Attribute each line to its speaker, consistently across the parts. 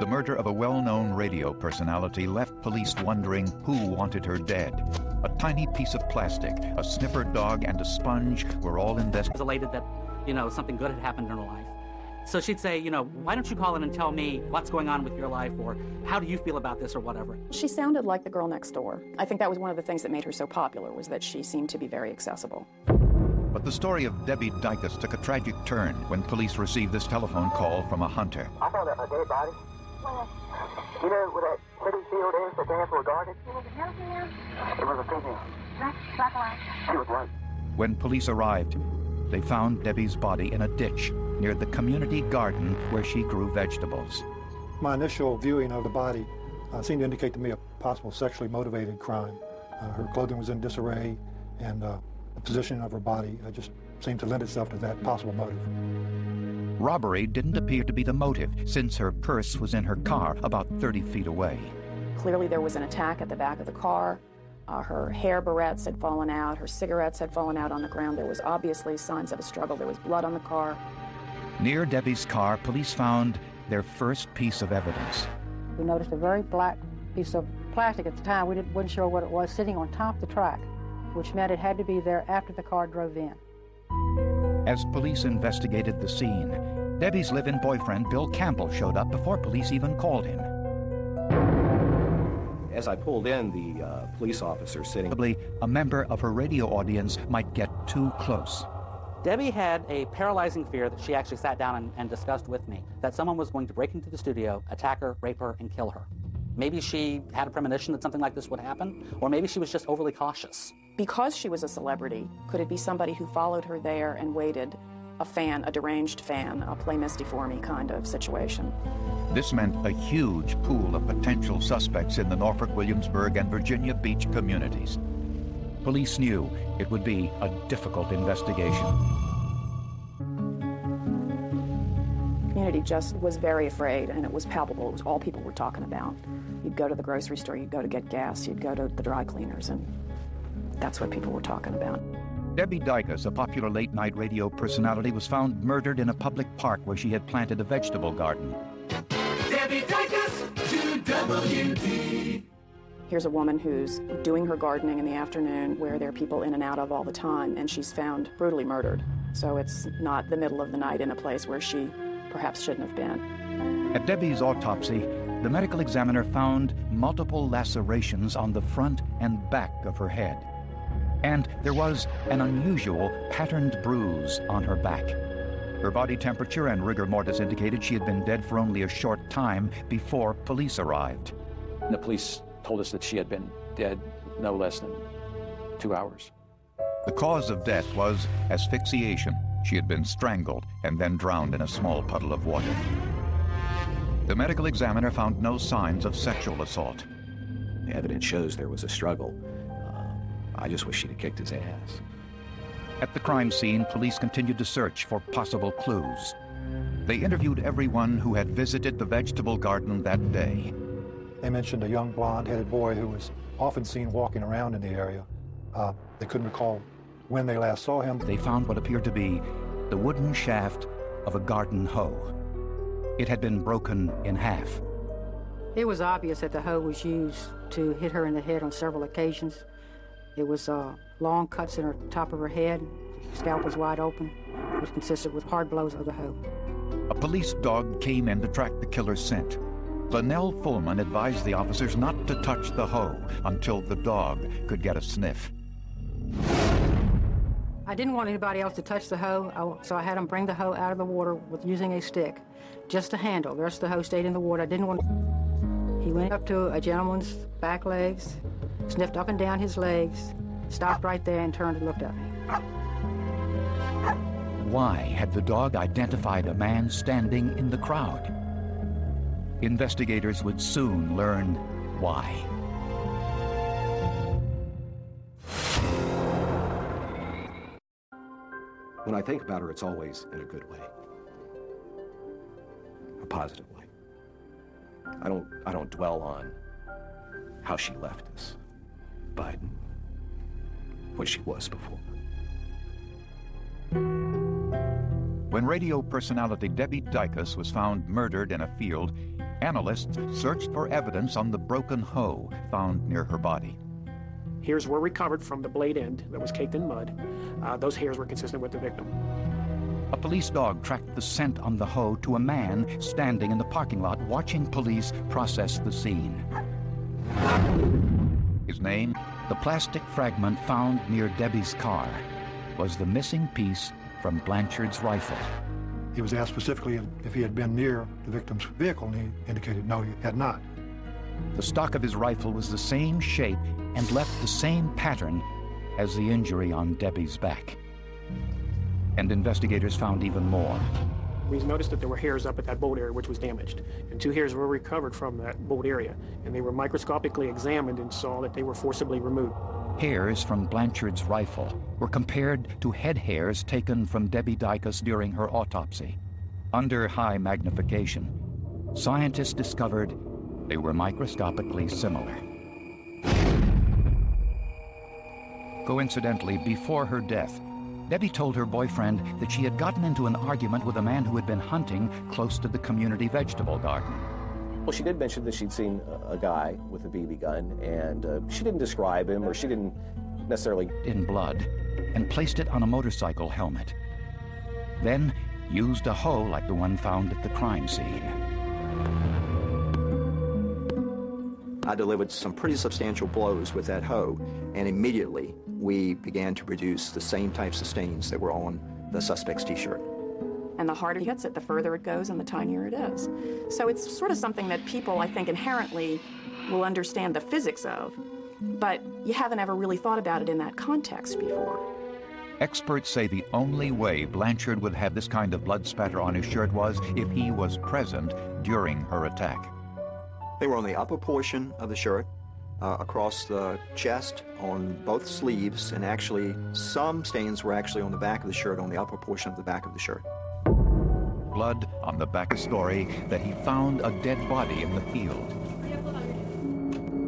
Speaker 1: The murder of a well-known radio personality left police wondering who wanted her dead. A tiny piece of plastic, a sniffer dog, and a sponge were all investigated.
Speaker 2: Elated that, something good had happened in her life. So she'd say, why don't you call in and tell me what's going on with your life, or how do you feel about this, or whatever.
Speaker 3: She sounded like the girl next door. I think that was one of the things that made her so popular, was that she seemed to be very accessible.
Speaker 1: But the story of Debbie Dicus took a tragic turn when police received this telephone call from a hunter.
Speaker 4: I found a dead body. Where? You know where that city field is that they were guarded? It was a female? It was a female. Black light. She was white.
Speaker 1: When police arrived, they found Debbie's body in a ditch near the community garden where she grew vegetables.
Speaker 5: My initial viewing of the body seemed to indicate to me a possible sexually motivated crime. Her clothing was in disarray, and the position of her body just seemed to lend itself to that possible motive.
Speaker 1: Robbery didn't appear to be the motive, since her purse was in her car about 30 feet away.
Speaker 3: Clearly there was an attack at the back of the car. Her hair barrettes had fallen out. Her cigarettes had fallen out on the ground. There was obviously signs of a struggle. There was blood on the car.
Speaker 1: Near Debbie's car, police found their first piece of evidence.
Speaker 6: We noticed a very black piece of plastic at the time. We weren't sure what it was, sitting on top of the track, which meant it had to be there after the car drove in.
Speaker 1: As police investigated the scene, Debbie's live-in boyfriend, Bill Campbell, showed up before police even called him.
Speaker 7: As I pulled in, the police officer sitting...
Speaker 1: Probably a member of her radio audience might get too close.
Speaker 2: Debbie had a paralyzing fear that she actually sat down and discussed with me, that someone was going to break into the studio, attack her, rape her, and kill her. Maybe she had a premonition that something like this would happen, or maybe she was just overly cautious.
Speaker 3: Because she was a celebrity, could it be somebody who followed her there and waited, a fan, a deranged fan, a play Misty for me kind of situation?
Speaker 1: This meant a huge pool of potential suspects in the Norfolk, Williamsburg, and Virginia Beach communities. Police knew it would be a difficult investigation.
Speaker 3: The community just was very afraid, and it was palpable. It was all people were talking about. You'd go to the grocery store, you'd go to get gas, you'd go to the dry cleaners, and that's what people were talking about.
Speaker 1: Debbie Dicus, a popular late-night radio personality, was found murdered in a public park where she had planted a vegetable garden.
Speaker 8: Debbie Dicus to WD.
Speaker 3: Here's a woman who's doing her gardening in the afternoon where there are people in and out of all the time, and she's found brutally murdered. So it's not the middle of the night in a place where she perhaps shouldn't have been.
Speaker 1: At Debbie's autopsy, the medical examiner found multiple lacerations on the front and back of her head. And there was an unusual patterned bruise on her back. Her body temperature and rigor mortis indicated she had been dead for only a short time before police arrived.
Speaker 7: The police told us that she had been dead no less than 2 hours.
Speaker 1: The cause of death was asphyxiation. She had been strangled and then drowned in a small puddle of water. The medical examiner found no signs of sexual assault.
Speaker 7: The evidence shows there was a struggle. I just wish she'd have kicked his ass.
Speaker 1: At the crime scene, police continued to search for possible clues. They interviewed everyone who had visited the vegetable garden that day.
Speaker 5: They mentioned a young blonde-headed boy who was often seen walking around in the area. They couldn't recall when they last saw him.
Speaker 1: They found what appeared to be the wooden shaft of a garden hoe. It had been broken in half.
Speaker 6: It was obvious that the hoe was used to hit her in the head on several occasions. It was long cuts in the top of her head. Scalp was wide open, which consisted with hard blows of the hoe.
Speaker 1: A police dog came in to track the killer's scent. Linnell Fullman advised the officers not to touch the hoe until the dog could get a sniff.
Speaker 6: I didn't want anybody else to touch the hoe, so I had them bring the hoe out of the water with using a stick, just a handle. The rest of the hoe stayed in the water. I didn't want. He went up to a gentleman's back legs, sniffed up and down his legs, stopped right there and turned and looked at me.
Speaker 1: Why had the dog identified a man standing in the crowd? Investigators would soon learn why.
Speaker 7: When I think about her, it's always in a good way, a positive way. I don't dwell on how she left us, but what she was before.
Speaker 1: When radio personality Debbie Dicus was found murdered in a field, Analysts searched for evidence on the broken hoe found near her body.
Speaker 9: Hairs were recovered from the blade end that was caked in mud. Those hairs were consistent with the victim.
Speaker 1: A police dog tracked the scent on the hoe to a man standing in the parking lot watching police process the scene. His name, the plastic fragment found near Debbie's car, was the missing piece from Blanchard's rifle.
Speaker 5: He was asked specifically if he had been near the victim's vehicle, and he indicated no, he had not.
Speaker 1: The stock of his rifle was the same shape and left the same pattern as the injury on Debbie's back. And investigators found even more.
Speaker 9: We noticed that there were hairs up at that bolt area which was damaged, and 2 hairs were recovered from that bolt area, and they were microscopically examined and saw that they were forcibly removed.
Speaker 1: Hairs from Blanchard's rifle were compared to head hairs taken from Debbie Dicus during her autopsy. Under high magnification, scientists discovered they were microscopically similar. Coincidentally, before her death, Debbie told her boyfriend that she had gotten into an argument with a man who had been hunting close to the community vegetable garden.
Speaker 7: Well, she did mention that she'd seen a guy with a BB gun, and she didn't describe him, or she didn't necessarily...
Speaker 1: In blood, and placed it on a motorcycle helmet. Then used a hoe like the one found at the crime scene.
Speaker 10: I delivered some pretty substantial blows with that hoe, and immediately we began to produce the same types of stains that were on the suspect's T-shirt.
Speaker 3: And the harder he hits it, the further it goes and the tinier it is. So it's sort of something that people, I think, inherently will understand the physics of, but you haven't ever really thought about it in that context before.
Speaker 1: Experts say the only way Blanchard would have this kind of blood spatter on his shirt was if he was present during her attack.
Speaker 10: They were on the upper portion of the shirt, across the chest, on both sleeves, and actually some stains were actually on the back of the shirt, on the upper portion of the back of the shirt.
Speaker 1: Blood on the back story that he found a dead body in the field.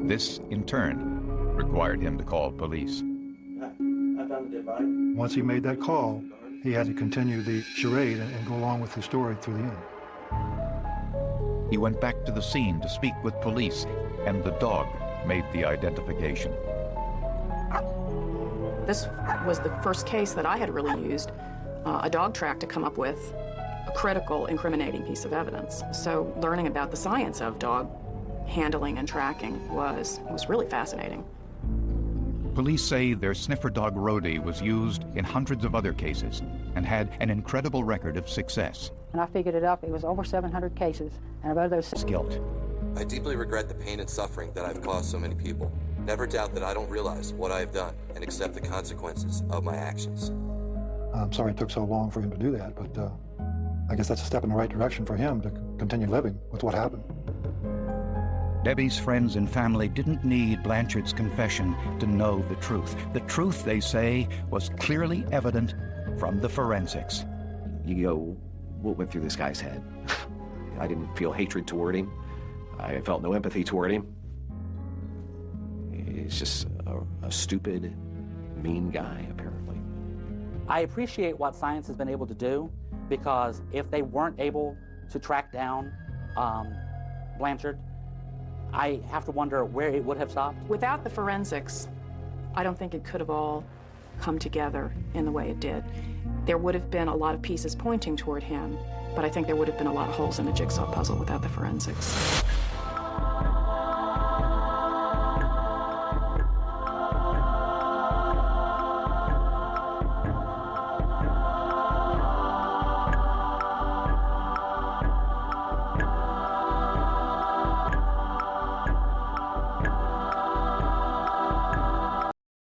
Speaker 1: This, in turn, required him to call police.
Speaker 5: Once he made that call, he had to continue the charade and go along with the story through the end.
Speaker 1: He went back to the scene to speak with police, and the dog made the identification.
Speaker 3: This was the first case that I had really used a dog track to come up with a critical, incriminating piece of evidence. So learning about the science of dog handling and tracking was really fascinating.
Speaker 1: Police say their sniffer dog Rhodey was used in hundreds of other cases and had an incredible record of success.
Speaker 6: And I figured it up, it was over 700 cases, and about those...
Speaker 1: Guilt.
Speaker 11: I deeply regret the pain and suffering that I've caused so many people. Never doubt that I don't realize what I have done and accept the consequences of my actions.
Speaker 5: I'm sorry it took so long for him to do that, but I guess that's a step in the right direction for him to continue living with what happened.
Speaker 1: Debbie's friends and family didn't need Blanchard's confession to know the truth. The truth, they say, was clearly evident from the forensics.
Speaker 7: You go, what went through this guy's head? I didn't feel hatred toward him. I felt no empathy toward him. He's just a stupid, mean guy, apparently.
Speaker 2: I appreciate what science has been able to do, because if they weren't able to track down Blanchard, I have to wonder where it would have stopped.
Speaker 3: Without the forensics, I don't think it could have all come together in the way it did. There would have been a lot of pieces pointing toward him, but I think there would have been a lot of holes in the jigsaw puzzle without the forensics.